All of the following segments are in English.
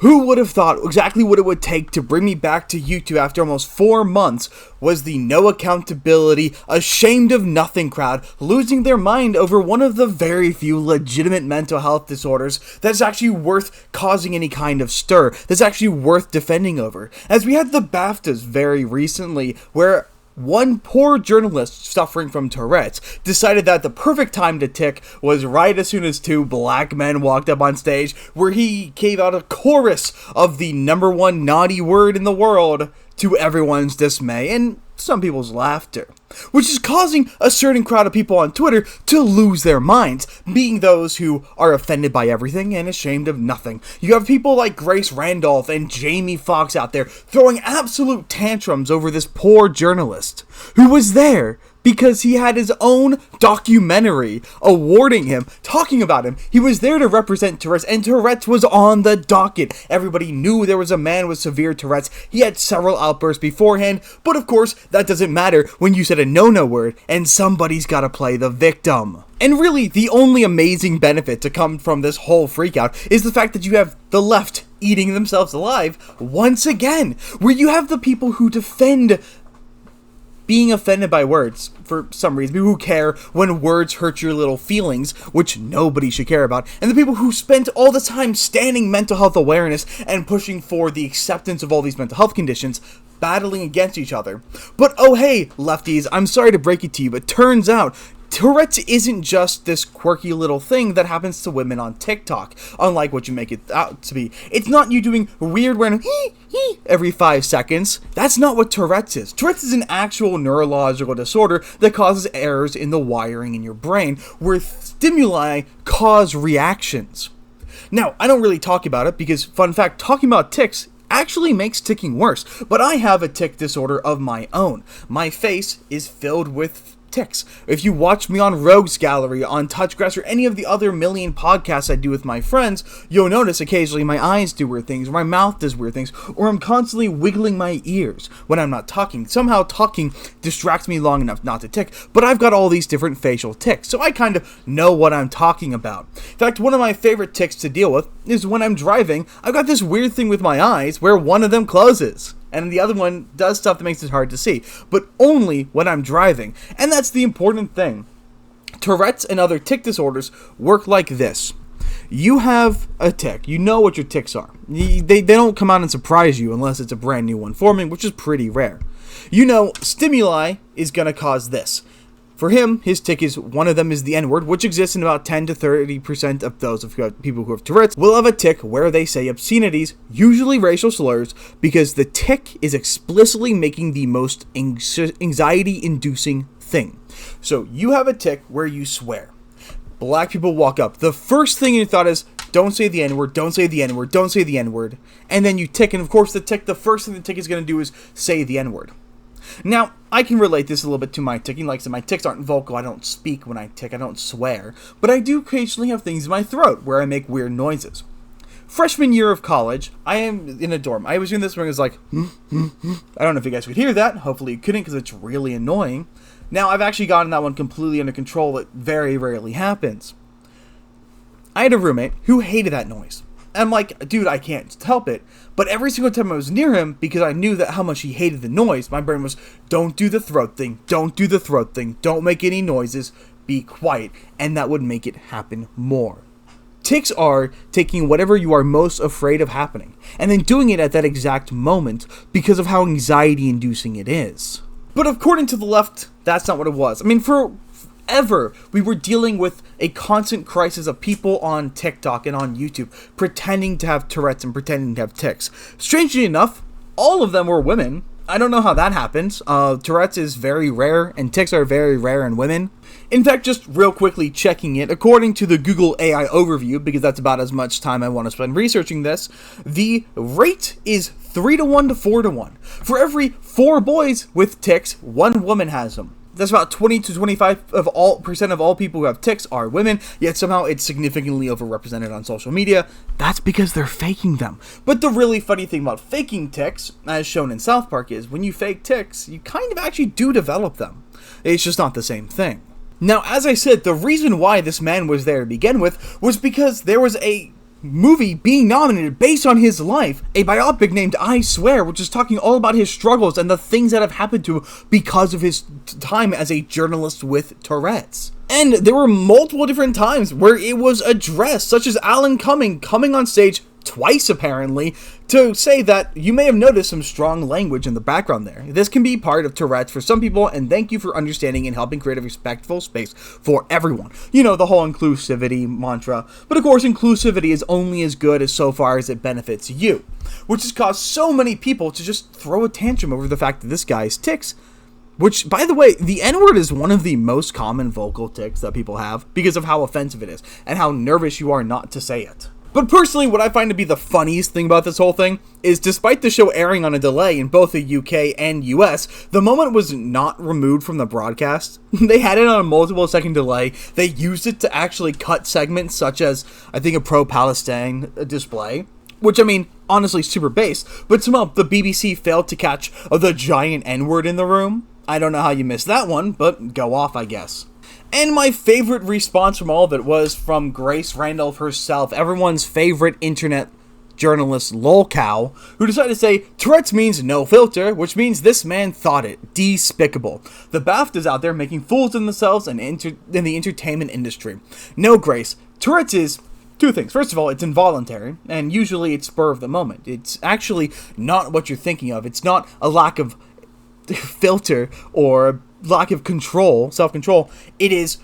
Who would have thought exactly what it would take to bring me back to YouTube after almost 4 months was the no accountability, ashamed of nothing crowd losing their mind over one of the very few legitimate mental health disorders that's actually worth causing any kind of stir, that's actually worth defending over. As we had the BAFTAs very recently, where one poor journalist suffering from Tourette's decided that the perfect time to tick was right as soon as two black men walked up on stage, where he gave out a chorus of the #1 naughty word in the world to everyone's dismay and some people's laughter, which is causing a certain crowd of people on Twitter to lose their minds, being those who are offended by everything and ashamed of nothing. You have people like Grace Randolph and Jamie Foxx out there throwing absolute tantrums over this poor journalist who was there because he had his own documentary awarding him, talking about him. He was there to represent Tourette's, and Tourette's was on the docket. Everybody knew there was a man with severe Tourette's. He had several outbursts beforehand, but of course, that doesn't matter when you said a no-no word, and somebody's gotta play the victim. And really, the only amazing benefit to come from this whole freakout is the fact that you have the left eating themselves alive once again, where you have the people who defend being offended by words for some reason, people who care when words hurt your little feelings, which nobody should care about, and the people who spent all the time standing mental health awareness and pushing for the acceptance of all these mental health conditions, battling against each other. But oh hey, lefties, I'm sorry to break it to you, but turns out Tourette's isn't just this quirky little thing that happens to women on TikTok, unlike what you make it out to be. It's not you doing weird random hee every 5 seconds. That's not what Tourette's is. Tourette's is an actual neurological disorder that causes errors in the wiring in your brain, where stimuli cause reactions. Now, I don't really talk about it because, fun fact, talking about tics actually makes ticking worse, but I have a tic disorder of my own. My face is filled with tics. If you watch me on Rogues Gallery, on Touchgrass, or any of the other million podcasts I do with my friends, you'll notice occasionally my eyes do weird things, or my mouth does weird things, or I'm constantly wiggling my ears when I'm not talking. Somehow talking distracts me long enough not to tic, but I've got all these different facial tics, so I kind of know what I'm talking about. In fact, one of my favorite tics to deal with is when I'm driving. I've got this weird thing with my eyes where one of them closes, and the other one does stuff that makes it hard to see, but only when I'm driving. And that's the important thing. Tourette's and other tic disorders work like this. You have a tic. You know what your tics are. They don't come out and surprise you unless it's a brand new one forming, which is pretty rare. You know, stimuli is going to cause this. For him, his tic is, one of them is the N-word, which exists in about 10 to 30% of those of people who have Tourette's will have a tic where they say obscenities, usually racial slurs, because the tic is explicitly making the most anxiety-inducing thing. So you have a tic where you swear. Black people walk up. The first thing you thought is, don't say the N-word, don't say the N-word, don't say the N-word. And then you tic, and of course the first thing the tic is going to do is say the N-word. Now, I can relate this a little bit to my ticking. Like I said, my tics aren't vocal. I don't speak when I tic. I don't swear. But I do occasionally have things in my throat where I make weird noises. Freshman year of college, I am in a dorm. I was doing this when it was like, I don't know if you guys could hear that. Hopefully you couldn't, because it's really annoying. Now, I've actually gotten that one completely under control. It very rarely happens. I had a roommate who hated that noise. I'm like, dude, I can't help it. But every single time I was near him, because I knew that how much he hated the noise, my brain was, don't do the throat thing, don't do the throat thing, don't make any noises, be quiet. And that would make it happen more. Tics are taking whatever you are most afraid of happening, and then doing it at that exact moment because of how anxiety-inducing it is. But according to the left, that's not what it was. I mean, forever, we were dealing with a constant crisis of people on TikTok and on YouTube pretending to have Tourette's and pretending to have tics. Strangely enough, all of them were women. I don't know how that happens. Tourette's is very rare, and tics are very rare in women. In fact, just real quickly checking it, according to the Google AI overview, because that's about as much time I want to spend researching this, the rate is 3-to-1 to 4-to-1. For every 4 boys with tics, 1 woman has them. That's about 20 to 25% of all people who have tics are women, yet somehow it's significantly overrepresented on social media. That's because they're faking them. But the really funny thing about faking tics, as shown in South Park, is when you fake tics, you kind of actually do develop them. It's just not the same thing. Now, as I said, the reason why this man was there to begin with was because there was a movie being nominated based on his life, a biopic named I Swear, which is talking all about his struggles and the things that have happened to him because of his time as a journalist with Tourette's. And there were multiple different times where it was addressed, such as Alan Cumming coming on stage twice apparently to say that you may have noticed some strong language in the background there. This can be part of Tourette's for some people, and thank you for understanding and helping create a respectful space for everyone. You know, the whole inclusivity mantra. But of course, inclusivity is only as good as so far as it benefits you, which has caused so many people to just throw a tantrum over the fact that this guy's tics. Which, by the way, the N-word is one of the most common vocal tics that people have because of how offensive it is and how nervous you are not to say it. But personally, what I find to be the funniest thing about this whole thing is despite the show airing on a delay in both the UK and US, the moment was not removed from the broadcast. They had it on a multiple second delay. They used it to actually cut segments such as, I think, a pro-Palestine display. Which, I mean, honestly, super based. But somehow the BBC failed to catch the giant N-word in the room. I don't know how you missed that one, but go off, I guess. And my favorite response from all of it was from Grace Randolph herself, everyone's favorite internet journalist lolcow, who decided to say, Tourette's means no filter, which means this man thought it. Despicable. The BAFTA's out there making fools of themselves in the entertainment industry. No, Grace. Tourette's is two things. First of all, it's involuntary, and usually it's spur of the moment. It's actually not what you're thinking of. It's not a lack of filter or lack of control, self-control. It is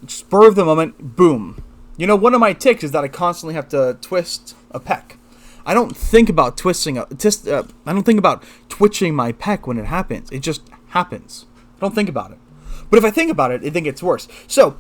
spur of the moment, boom. You know, one of my tics is that I constantly have to twist a pec. I don't think about twitching my pec when it happens. It just happens. I don't think about it. But if I think about it, I think it's worse. So,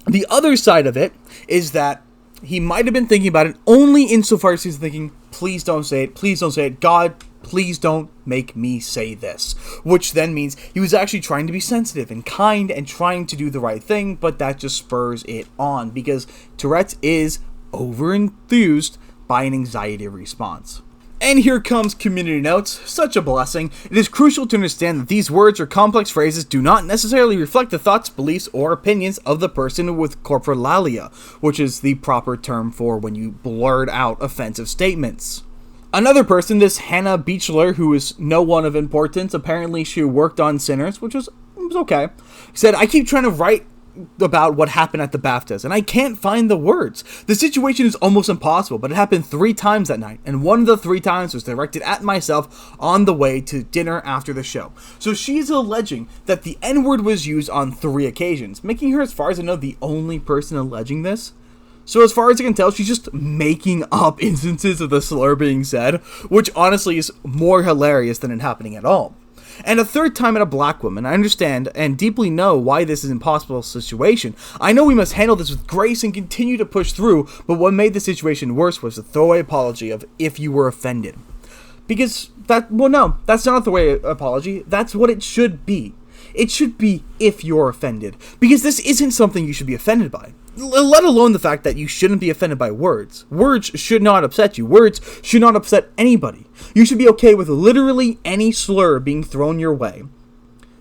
the other side of it is that he might have been thinking about it only insofar as he's thinking, please don't say it, please don't say it, God, please don't make me say this. Which then means he was actually trying to be sensitive and kind and trying to do the right thing, but that just spurs it on because Tourette's is over-enthused by an anxiety response. And here comes community notes. Such a blessing. It is crucial to understand that these words or complex phrases do not necessarily reflect the thoughts, beliefs, or opinions of the person with corporalia, which is the proper term for when you blurt out offensive statements. Another person, this Hannah Beechler, who is no one of importance, apparently she worked on Sinners, which was okay, said, I keep trying to write about what happened at the BAFTAs, and I can't find the words. The situation is almost impossible, but it happened 3 times that night, and one of the 3 times was directed at myself on the way to dinner after the show. So she's alleging that the N-word was used on 3 occasions, making her, as far as I know, the only person alleging this. So as far as I can tell, she's just making up instances of the slur being said, which honestly is more hilarious than it happening at all. And a 3rd time at a black woman. I understand and deeply know why this is an impossible situation. I know we must handle this with grace and continue to push through, but what made the situation worse was the throwaway apology of if you were offended. Because that's not a throwaway apology, that's what it should be. It should be if you're offended, because this isn't something you should be offended by. Let alone the fact that you shouldn't be offended by words. Words should not upset you. Words should not upset anybody. You should be okay with literally any slur being thrown your way.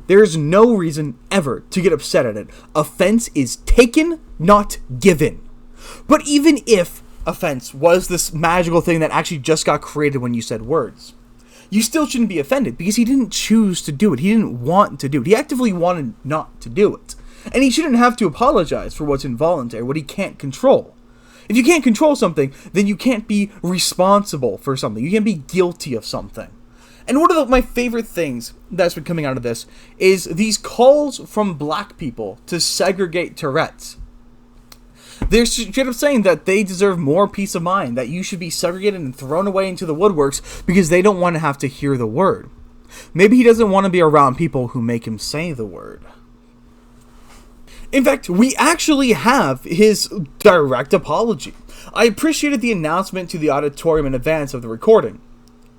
There is no reason ever to get upset at it. Offense is taken, not given. But even if offense was this magical thing that actually just got created when you said words, you still shouldn't be offended because he didn't choose to do it. He didn't want to do it. He actively wanted not to do it. And he shouldn't have to apologize for what's involuntary, what he can't control. If you can't control something, then you can't be responsible for something. You can't be guilty of something. And one of my favorite things that's been coming out of this is these calls from black people to segregate Tourette's. They're straight up saying that they deserve more peace of mind, that you should be segregated and thrown away into the woodworks because they don't want to have to hear the word. Maybe he doesn't want to be around people who make him say the word. In fact, we actually have his direct apology. I appreciated the announcement to the auditorium in advance of the recording.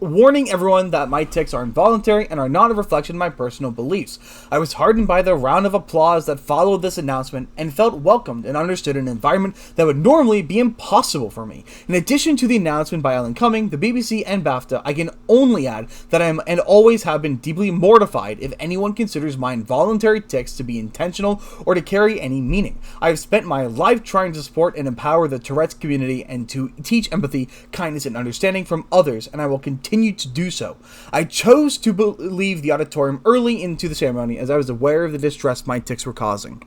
warning everyone that my tics are involuntary and are not a reflection of my personal beliefs. I was heartened by the round of applause that followed this announcement and felt welcomed and understood in an environment that would normally be impossible for me. In addition to the announcement by Alan Cumming, the BBC and BAFTA, I can only add that I am and always have been deeply mortified if anyone considers my involuntary tics to be intentional or to carry any meaning. I have spent my life trying to support and empower the Tourette's community and to teach empathy, kindness, and understanding from others, and I will continue to do so. I chose to leave the auditorium early into the ceremony as I was aware of the distress my tics were causing.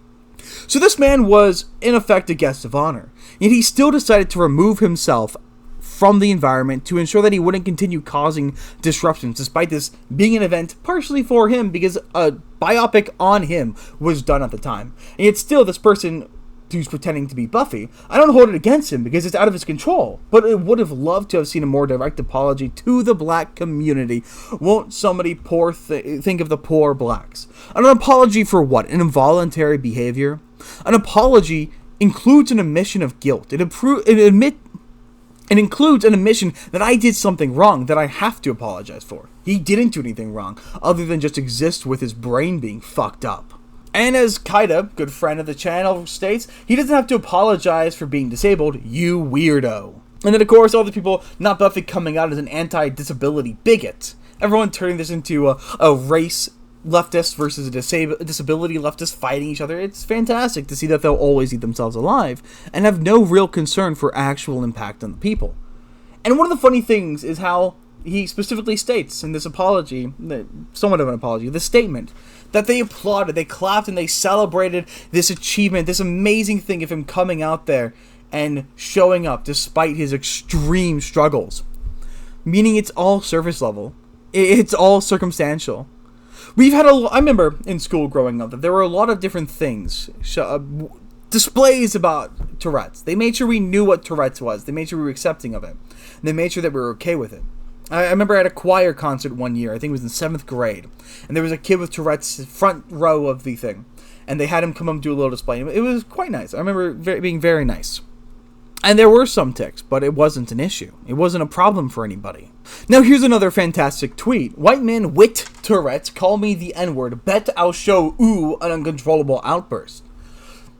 So this man was, in effect, a guest of honor, yet he still decided to remove himself from the environment to ensure that he wouldn't continue causing disruptions, despite this being an event partially for him because a biopic on him was done at the time. And yet still, this person who's pretending to be Buffy, I don't hold it against him because it's out of his control, but I would have loved to have seen a more direct apology to the black community. Won't somebody think of the poor blacks? An apology for what? An involuntary behavior? An apology includes an admission of guilt. It includes an admission that I did something wrong that I have to apologize for. He didn't do anything wrong other than just exist with his brain being fucked up. And as Kaida, good friend of the channel, states, he doesn't have to apologize for being disabled, you weirdo. And then of course all the people, not Buffy, coming out as an anti-disability bigot. Everyone turning this into a race leftist versus a disability leftist fighting each other. It's fantastic to see that they'll always eat themselves alive and have no real concern for actual impact on the people. And one of the funny things is how he specifically states in this apology, somewhat of an apology, the statement, that they applauded, they clapped, and they celebrated this achievement, this amazing thing of him coming out there and showing up despite his extreme struggles. Meaning it's all surface level. It's all circumstantial. We've had I remember in school growing up that there were a lot of different things, displays about Tourette's. They made sure we knew what Tourette's was. They made sure we were accepting of it. And they made sure that we were okay with it. I remember at a choir concert one year, I think it was in 7th grade, and there was a kid with Tourette's front row of the thing, and they had him come up and do a little display. It was quite nice. I remember being very nice. And there were some tics, but it wasn't an issue. It wasn't a problem for anybody. Now here's another fantastic tweet. White man with Tourette's call me the N-word. Bet I'll show ooh an uncontrollable outburst.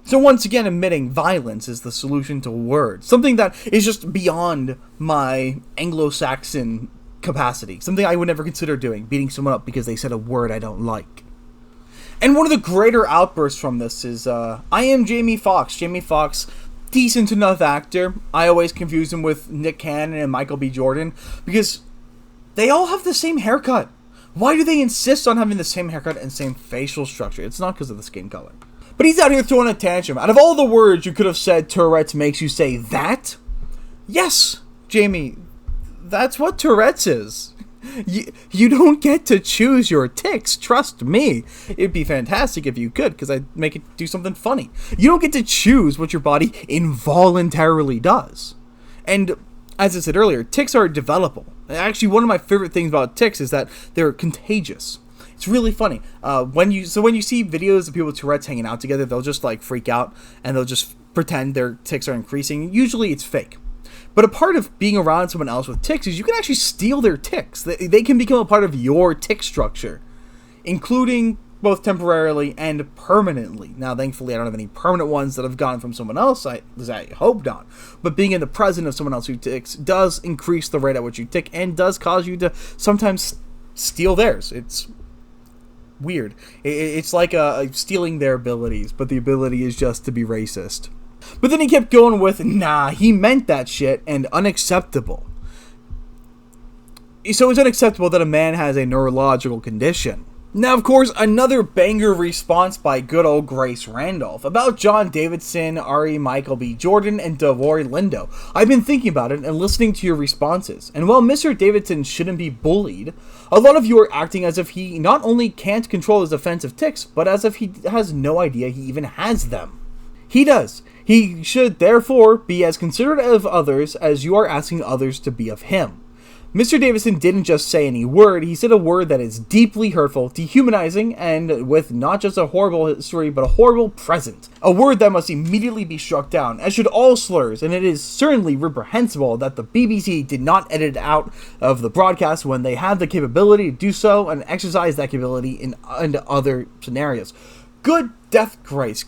So once again, admitting violence is the solution to words. Something that is just beyond my Anglo-Saxon capacity. Something I would never consider doing, beating someone up because they said a word I don't like. And one of the greater outbursts from this is, I am Jamie Foxx. Jamie Foxx, decent enough actor. I always confuse him with Nick Cannon and Michael B. Jordan because they all have the same haircut. Why do they insist on having the same haircut and same facial structure? It's not because of the skin color. But he's out here throwing a tantrum. Out of all the words you could have said Tourette's makes you say that? Yes, Jamie, that's what Tourette's is. You don't get to choose your tics, trust me. It'd be fantastic if you could, because I'd make it do something funny. You don't get to choose what your body involuntarily does. And as I said earlier, tics are developable. Actually, one of my favorite things about tics is that they're contagious. It's really funny. When you see videos of people with Tourette's hanging out together, they'll just like freak out and they'll just pretend their tics are increasing. Usually it's fake. But a part of being around someone else with tics is you can actually steal their tics. They can become a part of your tic structure, including both temporarily and permanently. Now, thankfully, I don't have any permanent ones that have gone from someone else. I hope not. But being in the presence of someone else who tics does increase the rate at which you tic and does cause you to sometimes steal theirs. It's weird. It's like stealing their abilities, but the ability is just to be racist. But then he kept going with, nah, he meant that shit, and unacceptable. So it's unacceptable that a man has a neurological condition. Now, of course, another banger response by good old Grace Randolph about John Davidson, Ari Michael B. Jordan, and Devore Lindo. I've been thinking about it and listening to your responses, and while Mr. Davidson shouldn't be bullied, a lot of you are acting as if he not only can't control his offensive tics, but as if he has no idea he even has them. He does. He should therefore be as considerate of others as you are asking others to be of him. Mr. Davison didn't just say any word, he said a word that is deeply hurtful, dehumanizing, and with not just a horrible history, but a horrible present. A word that must immediately be struck down, as should all slurs, and it is certainly reprehensible that the BBC did not edit it out of the broadcast when they had the capability to do so and exercise that capability in other scenarios. Good death grace.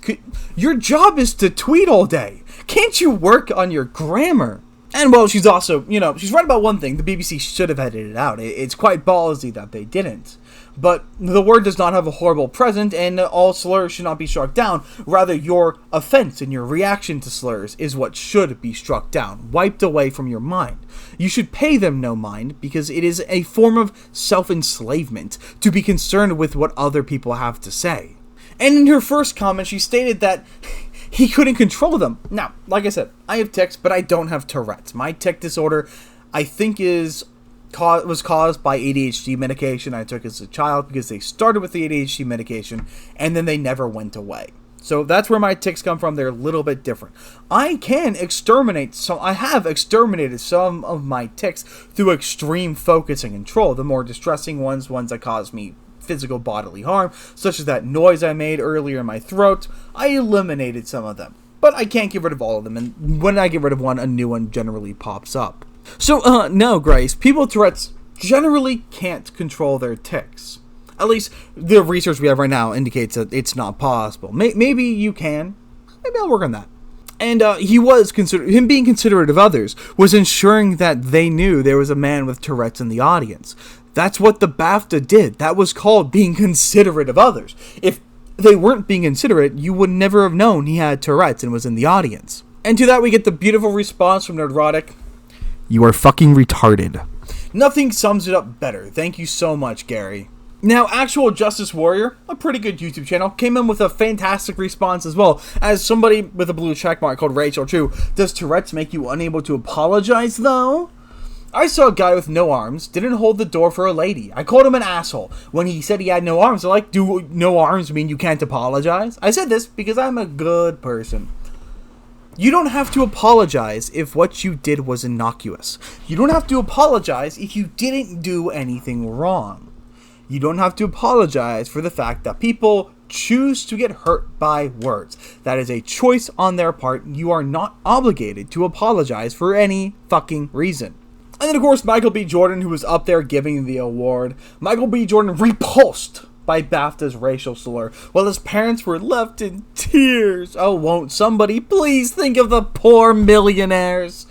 Your job is to tweet all day. Can't you work on your grammar? And, well, she's also, she's right about one thing. The BBC should have edited it out. It's quite ballsy that they didn't. But the word does not have a horrible present, and all slurs should not be struck down. Rather, your offense and your reaction to slurs is what should be struck down, wiped away from your mind. You should pay them no mind, because it is a form of self-enslavement to be concerned with what other people have to say. And in her first comment, she stated that he couldn't control them. Now, like I said, I have tics, but I don't have Tourette's. My tic disorder, I think, was caused by ADHD medication I took as a child, because they started with the ADHD medication, and then they never went away. So that's where my tics come from. They're a little bit different. I have exterminated some of my tics through extreme focus and control. The more distressing ones that cause me physical bodily harm, such as that noise I made earlier in my throat, I eliminated some of them. But I can't get rid of all of them, and when I get rid of one, a new one generally pops up. So, no, Grace, people with Tourette's generally can't control their tics. At least, the research we have right now indicates that it's not possible. Maybe you can. Maybe I'll work on that. And him being considerate of others was ensuring that they knew there was a man with Tourette's in the audience. That's what the BAFTA did. That was called being considerate of others. If they weren't being considerate, you would never have known he had Tourette's and was in the audience. And to that we get the beautiful response from Nerdrotic. You are fucking retarded. Nothing sums it up better. Thank you so much, Gary. Now, Actual Justice Warrior, a pretty good YouTube channel, came in with a fantastic response as well. As somebody with a blue checkmark called Rachel True, does Tourette's make you unable to apologize, though? I saw a guy with no arms, didn't hold the door for a lady. I called him an asshole. When he said he had no arms, I'm like, do no arms mean you can't apologize? I said this because I'm a good person. You don't have to apologize if what you did was innocuous. You don't have to apologize if you didn't do anything wrong. You don't have to apologize for the fact that people choose to get hurt by words. That is a choice on their part. You are not obligated to apologize for any fucking reason. And then, of course, Michael B. Jordan, who was up there giving the award. Michael B. Jordan repulsed by BAFTA's racial slur, while his parents were left in tears. Oh, won't somebody please think of the poor millionaires?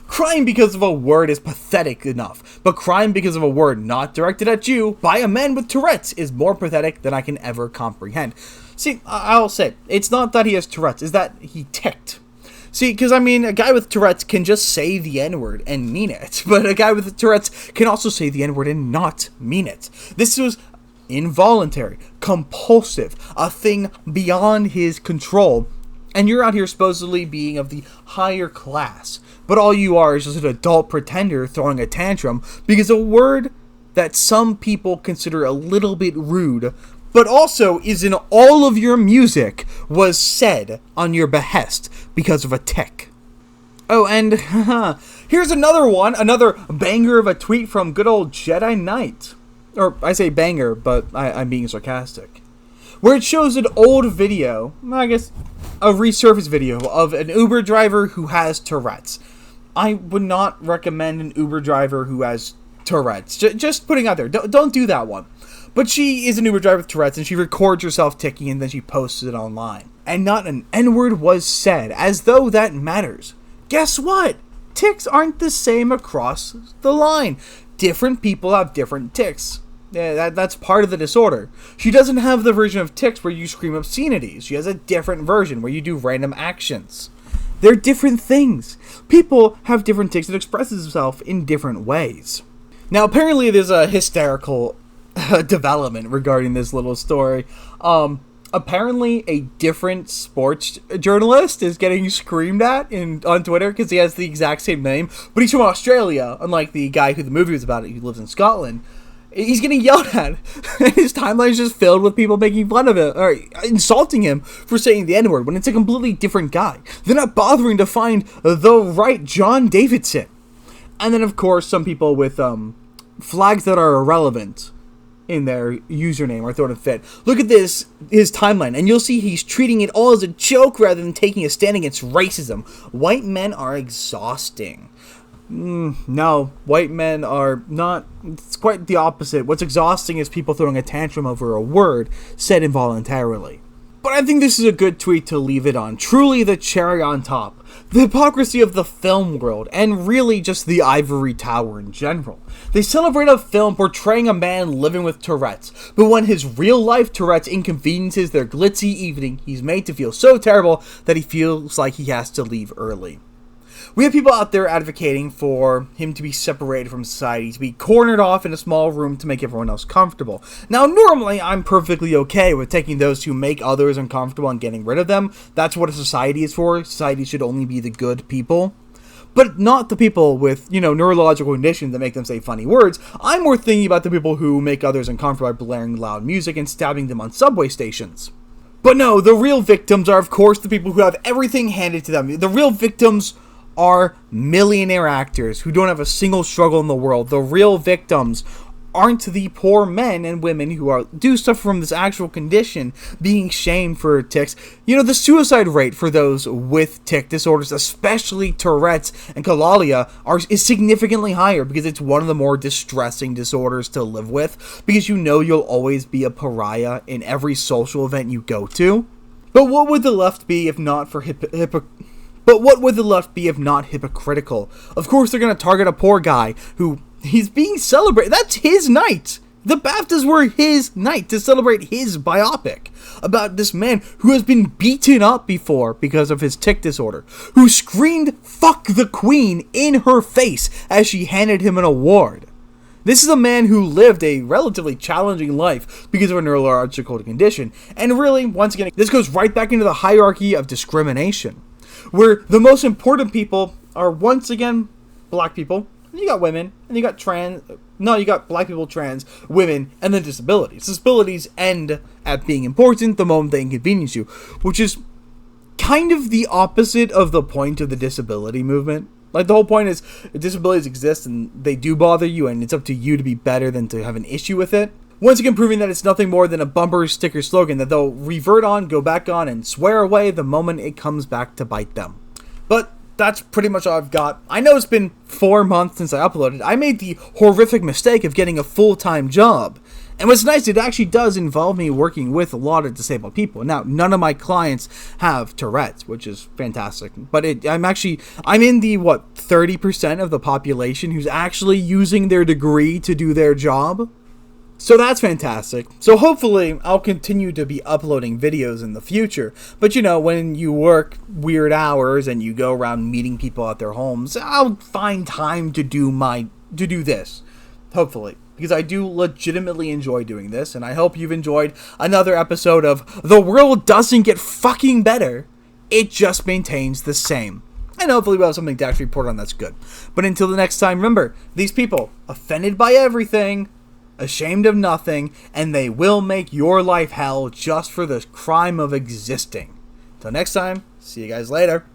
Crying because of a word is pathetic enough, but crying because of a word not directed at you by a man with Tourette's is more pathetic than I can ever comprehend. See, I'll say, it's not that he has Tourette's, it's that he ticked. See, because, I mean, a guy with Tourette's can just say the N-word and mean it, but a guy with Tourette's can also say the N-word and not mean it. This was involuntary, compulsive, a thing beyond his control, and you're out here supposedly being of the higher class, but all you are is just an adult pretender throwing a tantrum because a word that some people consider a little bit rude, but also is in all of your music, was said on your behest because of a tic. Oh, and here's another one, another banger of a tweet from good old Jedi Knight. Or, I say banger, but I'm being sarcastic. Where it shows an old video, I guess a resurfaced video, of an Uber driver who has Tourette's. I would not recommend an Uber driver who has Tourette's. Just putting out there, don't do that one. But she is an Uber driver with Tourette's, and she records herself ticking, and then she posts it online. And not an N-word was said, as though that matters. Guess what? Tics aren't the same across the line. Different people have different tics. Yeah, that's part of the disorder. She doesn't have the version of tics where you scream obscenities. She has a different version where you do random actions. They're different things. People have different tics that expresses themselves in different ways. Now, apparently there's a hysterical development regarding this little story. Apparently a different sports journalist is getting screamed at on Twitter because he has the exact same name, but he's from Australia, unlike the guy who the movie was about, who lives in Scotland. He's getting yelled at, and his timeline is just filled with people making fun of it, or insulting him for saying the N-word when it's a completely different guy. They're not bothering to find the right John Davidson. And then, of course, some people with flags that are irrelevant in their username are thrown in fit. Look at his timeline, and you'll see he's treating it all as a joke rather than taking a stand against racism. White men are exhausting. No, white men are not. It's quite the opposite. What's exhausting is people throwing a tantrum over a word said involuntarily. But I think this is a good tweet to leave it on. Truly the cherry on top. The hypocrisy of the film world, and really just the ivory tower in general. They celebrate a film portraying a man living with Tourette's, but when his real-life Tourette's inconveniences their glitzy evening, he's made to feel so terrible that he feels like he has to leave early. We have people out there advocating for him to be separated from society, to be cornered off in a small room to make everyone else comfortable. Now, normally, I'm perfectly okay with taking those who make others uncomfortable and getting rid of them. That's what a society is for. Society should only be the good people. But not the people with, neurological conditions that make them say funny words. I'm more thinking about the people who make others uncomfortable by blaring loud music and stabbing them on subway stations. But no, the real victims are, of course, the people who have everything handed to them. The real victims are millionaire actors who don't have a single struggle in the world. The real victims aren't the poor men and women who do suffer from this actual condition being shamed for tics. The suicide rate for those with tic disorders, especially Tourette's and chalalia, is significantly higher because it's one of the more distressing disorders to live with, because you'll always be a pariah in every social event you go to. But what would the left be if not for hypocritical? Of course, they're going to target a poor guy who he's being celebrated. That's his night. The BAFTAs were his night to celebrate his biopic about this man who has been beaten up before because of his tic disorder, who screamed "fuck the Queen" in her face as she handed him an award. This is a man who lived a relatively challenging life because of a neurological condition. And really, once again, this goes right back into the hierarchy of discrimination, where the most important people are, once again, black people, and you got women, and you got you got black people, trans, women, and then disabilities. Disabilities end at being important the moment they inconvenience you, which is kind of the opposite of the point of the disability movement. Like, the whole point is disabilities exist and they do bother you, and it's up to you to be better than to have an issue with it. Once again, proving that it's nothing more than a bumper sticker slogan that they'll revert on, go back on, and swear away the moment it comes back to bite them. But that's pretty much all I've got. I know it's been 4 months since I uploaded. I made the horrific mistake of getting a full-time job. And what's nice, it actually does involve me working with a lot of disabled people. Now, none of my clients have Tourette's, which is fantastic. But I'm in the, 30% of the population who's actually using their degree to do their job. So that's fantastic. So hopefully I'll continue to be uploading videos in the future. But when you work weird hours and you go around meeting people at their homes, I'll find time to do this. Hopefully. Because I do legitimately enjoy doing this, and I hope you've enjoyed another episode of The World Doesn't Get Fucking Better, It Just Maintains the Same. And hopefully we'll have something to actually report on that's good. But until the next time, remember, these people, offended by everything, ashamed of nothing, and they will make your life hell just for the crime of existing. Till next time, see you guys later.